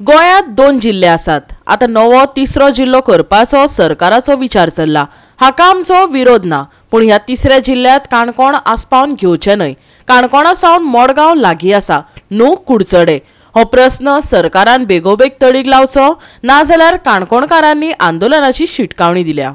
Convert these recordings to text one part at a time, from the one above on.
गोंयांत 2 जिल्ले आसात। आता नवो तिसरो जिल्लो करपाचो सरकाराचो विचार चल्ला। हाका आमचो विरोध ना, पूण ह्या तिसऱ्या जिल्ह्यात काणकोण आस्पावन घेवचे न्हय। काणकोणा सावन मडगांव लागीं आसा, न्हू कुडचडे। हो प्रस्न सरकारान बेगोबेग तडीक लावचो, नाजाल्यार काणकोणकारांनी आंदोलनाची शिटकावणी दिल्या।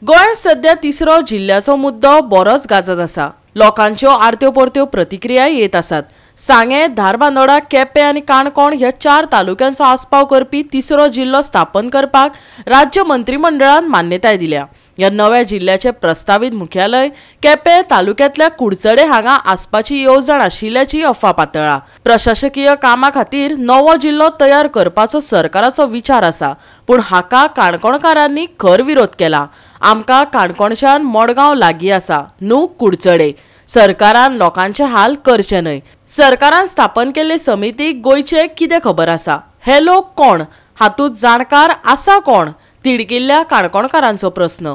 गोंयांत सध्या तिसरो जिल्ह्याचो मुद्दो बरोच गाजत आसा। लोकांच्यो आरत्यो परत्यो प्रतिक्रिया येत आसात। सांगे, धारबांदोडा, केपें आनी काणकोण ह्या 4 तालुक्यांचो आस्पाव करपी तिसरो जिल्लो स्थापन करपाक राज्य मंत्रिमंडळान मान्यताय दिल्या। ह्या नव्या जिल्ह्याचे प्रस्तावित मुख्यालय केपें तालुक्यांतल्या कुडचडे हांगा आसपाची येवजण आशिल्ल्याची अफवा पातळ्ळा। प्रशासकीय कामा खातीर नवो जिल्लो तयार करपाचो सरकाराचो विचार आसा, पूण हाका काणकोणकारांनी खर विरोध केला। आमकां काणकोणच्यान मडगांव लागीं आसा, न्हू कुडचडे। सरकारान लोकांचे हाल करचे न्हय। सरकारान स्थापन केल्ले समितीक गोंयचे कितें खबर आसा? हे लोक कोण? हातूंत जाणकार आसा कोण? तिडकिल्ल्या काणकोणकारांचो प्रस्न।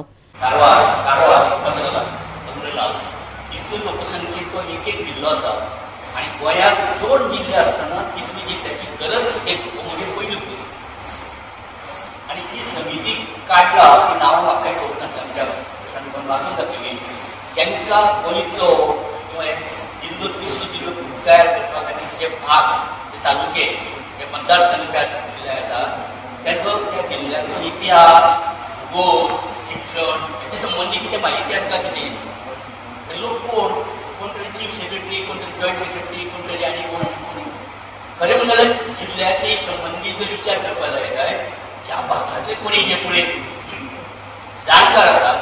लोकसंख्येचो एक जिल्लो आसा आनी गोंयांत 2 जिल्ले आसतना तिसरी जिल्ल्याची गरज म्हणजे पयली गोष्ट। आनी जी समिती काडला ती नांव म्हाका खबर ना, आमच्या कोण वाचून दाखयली जेंकां गोंयचो जिल्लो तिसरो जिल्लो तयार करपा खातीर जे भाग जे तालुके जे मतदारसंघ दिल्ले येता तेजो त्या जिल्ल्याचो इतिहास, भूगोल, शिक्षण हाचे संबंधी कितें म्हायती आसता कितें लोक कोण तरी चीफ सेक्रेटरी, कोण तरी जॉयंट सेक्रेटरी, कोण तरी आनी कोण खरें म्हणल्यार जिल्ल्याचे संबंधी जर विचार करपा जाय ह्या भागाचे कोणी जे फुडें जाणकार आसा,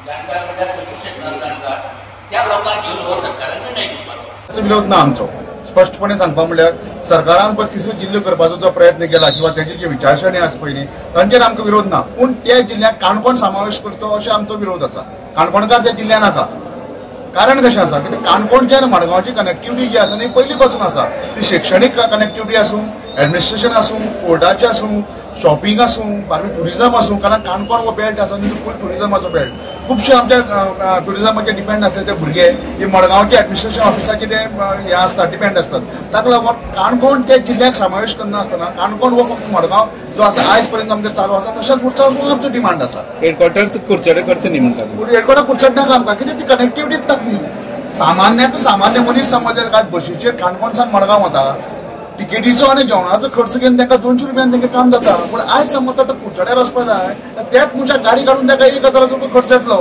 जाणकार म्हणल्यार सदस्य जाणकार त्या लोकांक घेवन हो सरकारान निर्णय घेवपाचो। विरोध ना आमचो। स्पष्टपणे सांगपा म्हणल्यार सरकारान पळय तिसरो जिल्लो करपाचो जो प्रयत्न केला किंवा तेजी जी विचारसरणी आसा पयली तांचेर आमकां विरोध ना, पूण त्या जिल्ल्याक काणकोण समावेश करचो अशें आमचो विरोध आसा। काणकोणकार त्या जिल्ल्यान आसा। कारण कशें आसा की काणकोणची आनी मडगांवची कनेक्टिविटी जी आसा न्ही पयली पासून आसा। ती शैक्षणीक कनेक्टिविटी आसूं, एडमिनिस्ट्रेशन आसूं, कोर्टाचें आसूं, शॉपिंग आसूं, बार्बी टुरिजम आसूं, कारण काणकोण हो बेल्ट आसा न्ही फूल टुरिजमाचो बेल्ट। खुबशे आमच्या टुरिजमाचे डिपेंड आसले ते भुरगे हे मडगांवचे एडमिनिस्ट्रेशन ऑफिसाचे ते हे आसता डिपेंड आसतात। ताका लागून काणकोण त्या जिल्ल्याक समावेश करनासतना काणकोण हो फक्त मडगांव जो आसा आयज पर्यंत आमचे चालू आसा तशेंच उरचो असो आमचो डिमांड आसा। हेडक्वॉर्टर्स कुडचडे करचे न्ही म्हणटात। हेडक्वॉर्टर कुडचड नाका आमकां, कित्याक ती कनेक्टिविटीच नाका न्ही। सामान्य मनीस समज जर बशीचेर काणकोणसान मडगांव वता तिकेटीचो आनी जेवणाचो खर्च घेवन तांकां 200 रुपयान तांकां काम जाता, पूण आयज समज आतां कुडचड्यार वचपा जाय त्याच मनशाक गाडी काडून ताका 1000 रुपया खर्च येतलो।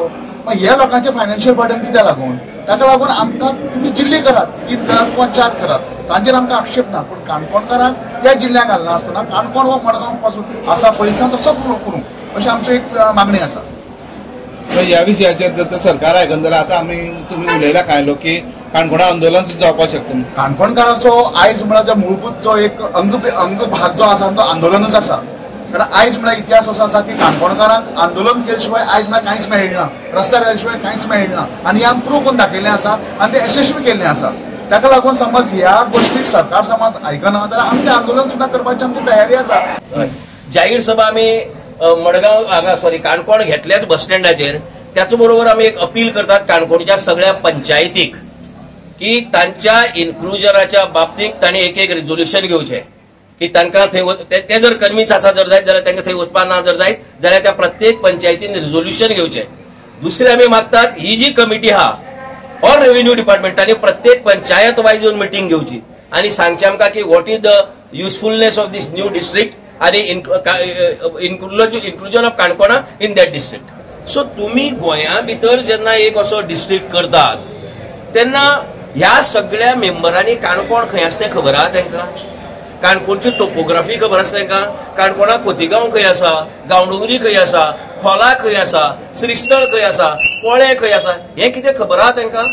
मागीर ह्या लोकांचे फायनान्शियल बर्डन कित्याक लागून? ताका लागून आमकां तुमी जिल्ले करात, 3 करात किंवा 4 करात, तांचेर आमकां आक्षेप ना, पूण काणकोणकारांक त्या जिल्ल्याक घालना आसतना काणकोण हो मडगांव पासून आसा पयलीसान तसोच करूं अशी आमची एक मागणी आसा। ह्या विशयाचेर जर सरकार आयकन जाल्यार आतां तुमी उलयला काय लोक की काणकोणा आंदोलन सुद्दां जावपाक शकता। काणकोणकारांचो आयज म्हळ्यार जो मूलभूत जो एक अंग भाग जो आसा तो आंदोलनच आसा। कारण आयज म्हळ्यार इतिहास असो आसा की काणकोणकारांक आंदोलन केले शिवाय आयज म्हळ्यार कांयच मेळना, रस्त्यार गेले शिवाय कांयच मेळना आनी आमी प्रूव करून दाखयल्लें आसा आनी ते यशस्वी केल्लें आसा। ताका लागून समज ह्या गोष्टीक सरकार समज आयकना जाल्यार आमचें आंदोलन सुद्दां करपाची आमची तयारी आसा। जाहीर सभा आमी मडगांव हांगा काणकोण घेतल्याच बस स्टँडाचेर। त्याच बरोबर आमी एक अपील करतात काणकोणच्या सगळ्या पंचायतीक की तांच्या इन्क्लुजनाच्या बाबतीत तांणी एक रिझोल्युशन घेवचें की तांकां थंय ते जर कन्विन्स आसा जर जायत जाल्यार तांकां थंय वचपा ना जर जायत जाल्यार त्या प्रत्येक पंचायतीन रिझोल्युशन घेवचें। दुसरें आमी मागतात ही जी कमिटी आहा ऑल रेव्हेन्यू डिपार्टमेंटांनी प्रत्येक पंचायत वायज येवन मिटींग घेवची आनी सांगचें आमकां की what is the usefulness of these new district आनी inclusion of Canacona in that district. So तुमी गोंया भितर जेन्ना एक असो डिस्ट्रिक्ट करतात तेन्ना ह्या सगळ्या मेंबरांनी काणकोण खंय आसा तें खबर आहा तांकां? काणकोणची टोपोग्राफी खबर आसा तांकां? काणकोणा खोतीगांव खंय आसा, गांवडोंगरी खंय आसा, खोला खंय आसा, श्रीस्थळ खंय आसा, पोळे खंय आसा, हें कितें खबर आहा तांकां?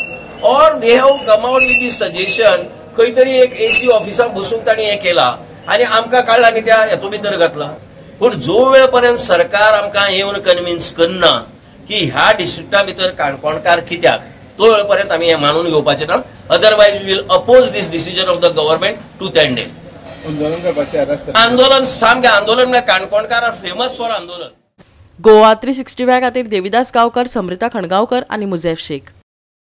Or they have come out with these suggestion खंय तरी एक AC ऑफिसाक बसून तांणी हें केलां आनी आमकां काडला आनी त्या हेतू भितर घातला। पूण जो वेळ पर्यंत सरकार आमकां येवन कन्विन्स करना की ह्या डिस्ट्रिक्टा भितर काणकोणकार कित्याक, तो वेळ पर्यंत आमी हें मानून घेवपाचें ना। Otherwise we will oppose these decision of the government to end आंदोलन सामकें आंदोलन म्हळ्यार काणकोणकार फेमस फॉर आंदोलन। गोवा 365 खातीर देविदास गांवकर, समृता खणगांवकर आनी मुजेफ शेख।